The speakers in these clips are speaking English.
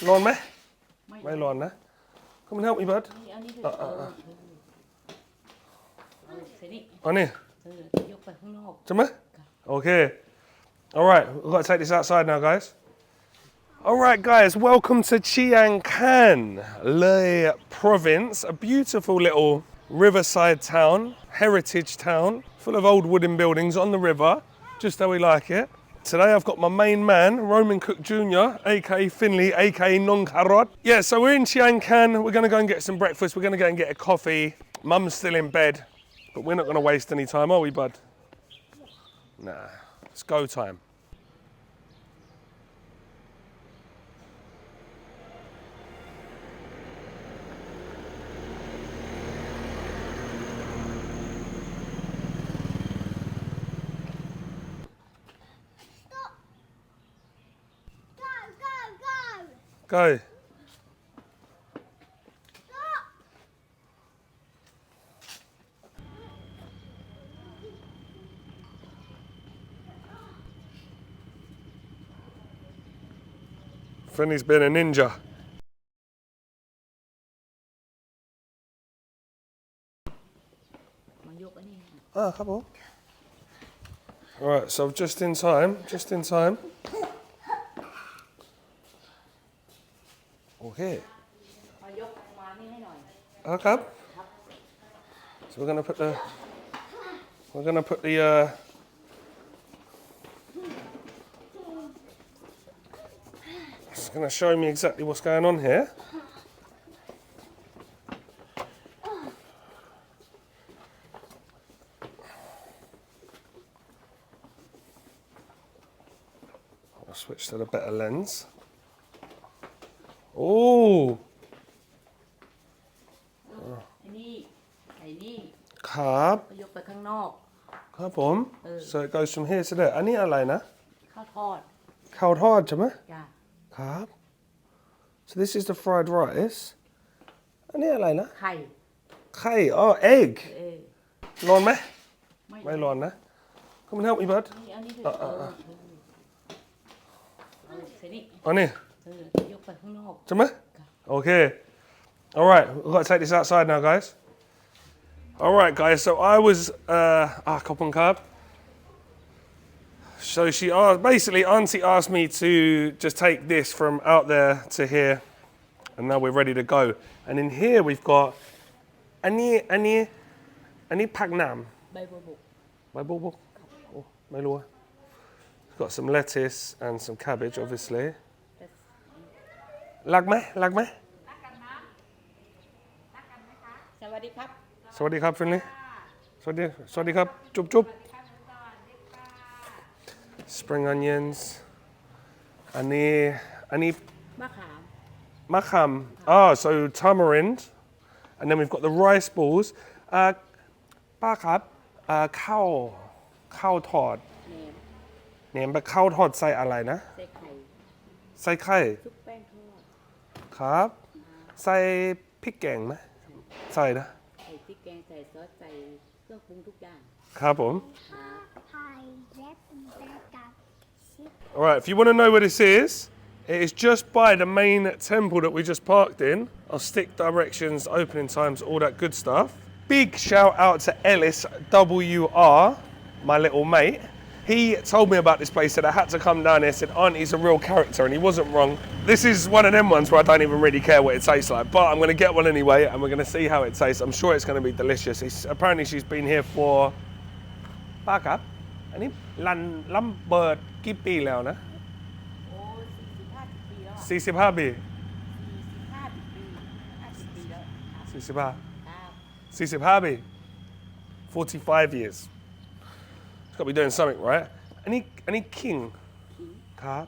ร้อนไหมไม่ร้อนนะ Come and help me bud อันนี้ยกไปข้างนอกใช่ไหม Okay alright we've got to take this outside now guys Alright guys welcome to Chiang Khan Loei Province a beautiful little riverside town heritage town full of old wooden buildings on the river just how we like it Today I've got my main man, Roman Cook Jr., aka Finley, aka Non Karot. Yeah, so we're in Chiang Khan. We're going to go and get some breakfast. We're going to go and get a coffee. Mum's still in bed, but we're not going to waste any time, are we, bud? Nah, it's go time. Go. Finley's been a ninja. Come on. Alright, so just in time. Okay. Okay. So we're gonna put the it's gonna show me exactly what's going on here. I'll switch to the better lens. Oh. ไอ้นี่ ครับยกไปข้างนอกครับผม So it goes from here to there อันนี้อะไรนะข้าวทอดใช่ไหมจ้ะครับ So this is the fried rice อันนี้อะไรนะไข่ oh egg ร้อนไหมไม่ร้อนนะ Come and help me bud อันนี้อันนี้ยกไปข้างนอกใช่ไหม Okay alright we've got to take this outside now guys Alright guys so I was cop and carb So she asked, basically Auntie asked me to just take this from out there to here and now we're ready to go and in here we've got อันนี้ผักน้ำใบบัวบกโอ้ไม่รู้ We've got some lettuce and some cabbage obviously รักไหมรักกันนะสวัสดีครับ Finley สวัสดีครับจุ๊บ Spring onions อันนี้มะขามso tamarind and then we've got the rice balls ป้าครับข้าวทอดแหนมข้าวทอดใส่อะไรนะใส่ไข่ซุปแป้งทอดครับใส่พริกแกงไหมใส่นะใส่พริกแกงใส่ซอสใส่เครื่องปรุงทุกอย่างครับผม Alright, if you want to know where this is, it is just by the main temple that we just parked in. I'll stick directions, opening times, all that good stuff. Big shout out to Ellis WR, my little mate. He told me about this place, said I had to come down here, said Auntie's a real character, and he wasn't wrong. This is one of them ones where I don't even really care what it tastes like, but I'm going to get one anyway, and we're going to see how it tastes. I'm sure it's going to be delicious. Apparently she's been here for... ป้าครับ อันนี้ลัมเบิร์ดกี่ปีแล้วนะโอ้45 ปีแล้ว45 ปี50 ปีแล้ว45 ปี 45 years It's got to be doing something right อันนี้ king ครับ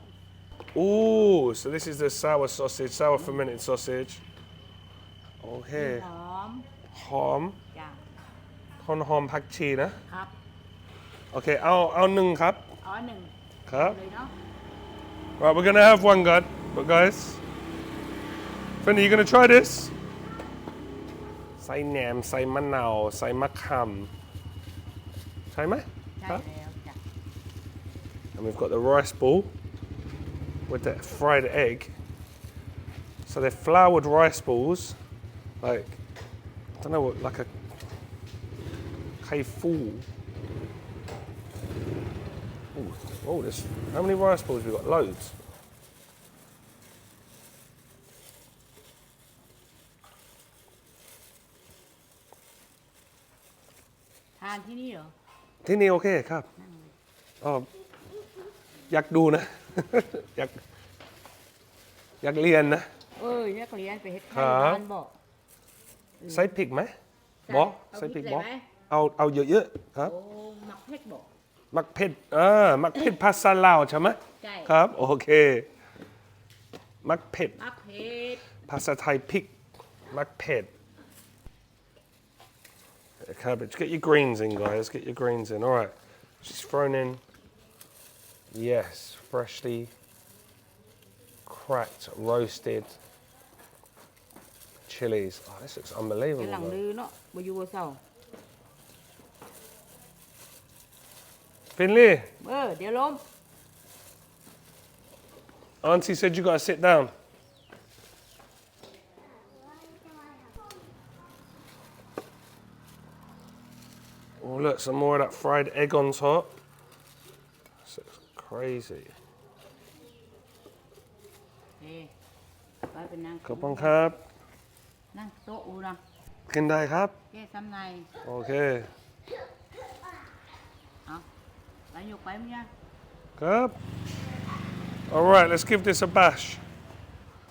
Oh so this is the sour fermented sausage โอเคหอมผักชีนะครับโอเคเอาหนึ่งครับหนึ่งครับเลยเนาะ Right we're gonna have one guys Finley you gonna try this ใส่แหนมใส่มะนาวใส่มะขามใช่ไหมใช่แล้วจ้ะ And we've got the rice ball with that fried egg So they're floured rice balls, like, I don't know what, like a khao. Oh, there's, how many rice balls have we got? Loads. ทานที่นี่เหรอ ที่นี่โอเคครับอ๋ออยากดูนะ อยากเรียนนะ นักเรียนไปเฮ็ด ครั ไข่ บ บ้านบอก ใส่พริกไหมบอใส่พริกบอเอาเยอะๆครับ โอ้หมักเผ็ดบอก มักเผ็ดมักเผ็ดภาษาลาวใช่ไหม ใช่ ครับโอเคมักเผ็ด หมักเผ็ด ภาษาไทยพริกมักเผ็ด cabbage get your greens in guys get your greens in all right she's thrown in yes freshly cracked roasted chilies oh this looks กำลัง unbelievable ลือเนาะบ่อยู่บ่เศร้า Finley เดี๋ยวล้ม Auntie said you gotta sit down oh look some more of that fried egg on top this looks crazy ไปเป็นนาง ขอบคุณครับ นั่งโต๊ะอูนะ กินได้ครับ แก้ซ้ำใน โอเค เอาไปยกไปมั้ยยัง ครับ all right let's give this a bash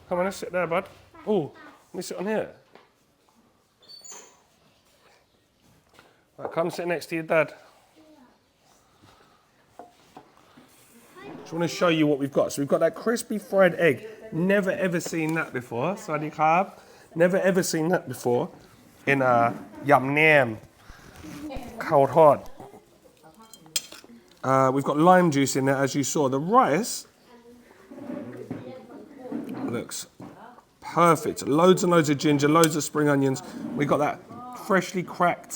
come on let's sit there bud oh let me sit on here right, come sit next to your dad just want to show you what we've got so we've got that crispy fried egg never ever seen that before Sawasdee krab never ever seen that before in a yam Naem khao tod we've got lime juice in there as you saw the rice looks perfect loads and loads of ginger loads of spring onions we got that freshly cracked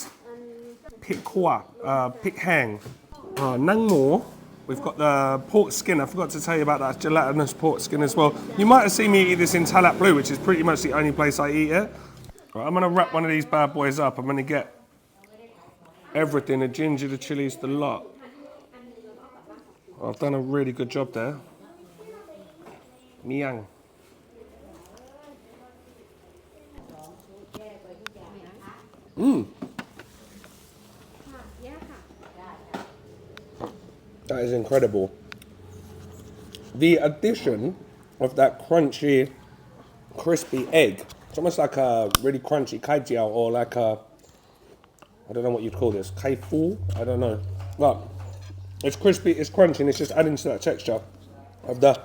pit kwa pit hang nang mo we've got the pork skin I forgot to tell you about that gelatinous pork skin as well you might have seen me eat this in Talat Blue which is pretty much the only place I eat it right, I'm gonna wrap one of these bad boys up I'm gonna get everything the ginger the chilies the lot I've done a really good job there Miang That is incredible. The addition of that crunchy, crispy egg. It's almost like a really crunchy kai jiao or like a, I don't know what you'd call this, kai fu? I don't know. But it's crispy, it's crunchy, and it's just adding to that texture of the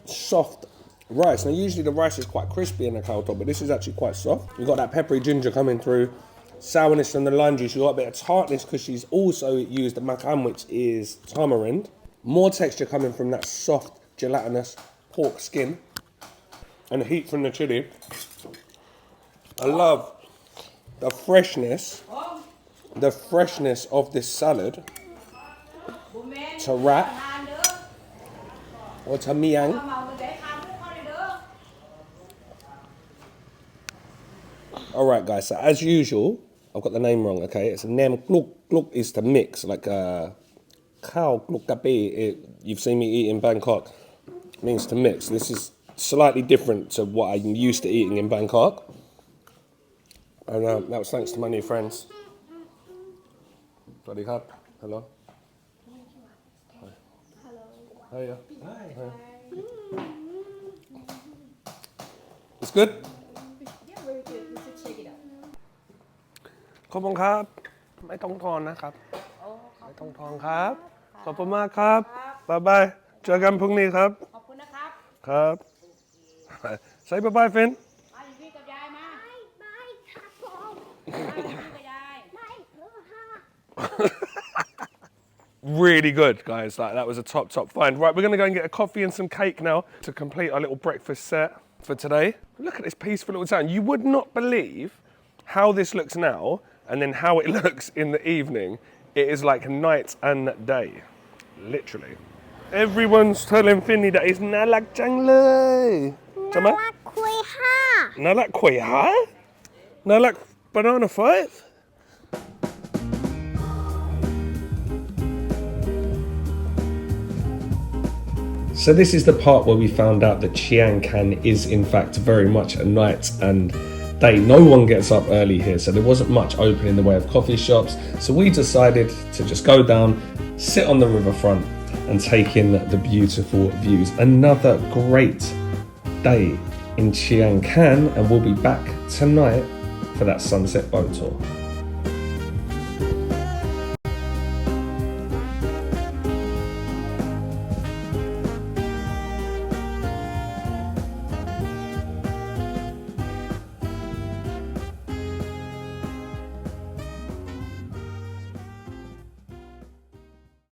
soft rice. Now usually the rice is quite crispy in the khao top, but this is actually quite soft. You've got that peppery ginger coming through, sourness from the lime juice. You've got a bit of tartness because she's also used the makam, which is tamarind. More texture coming from that soft, gelatinous pork skin. And the heat from the chili. I love the freshness of this salad to wrap or to miang. Alright guys, so as usual, I've got the name wrong, okay? It's a Naem Kluk. Kluk is to mix, like khao kluk kapi. You've seen me eat in Bangkok. It means to mix. This is slightly different to what I'm used to eating in Bangkok. And that was thanks to my new friends. Sawasdee krab. Hello. Hello. Hiya. Hi. It's good? Check it out. ขอบคุณครับไม่ต้องทอนนะครับไม่ต้องทอนครับขอบคุณมากครับบ๊ายบายเจอกันพรุ่งนี้ครับ ขอบคุณนะครับ ครับใส่บ๊ายบายฟิน มาอยู่พี่กับยายมา ไม่ครับผม มาอยู่พี่กับยาย ไม่เพื่อห้า Really good, guys. That was a top find. Right, we're going to go and get a coffee and some cake now to complete our little breakfast set for today. Look at this peaceful little town. You would not believe how this looks now and then how it looks in the evening. It is like night and day, literally. Everyone's telling Finley that it's น่ารักจังเลยใช่ไหม น่ารักคุย 5 Nalak Koi Ha? Nalak Banana 5? So this is the part where we found out that Chiang Khan is in fact very much a night and day. No one gets up early here, so there wasn't much open in the way of coffee shops. So we decided to just go down, sit on the riverfront and take in the beautiful views. Another great day in Chiang Khan, and we'll be back tonight for that sunset boat tour.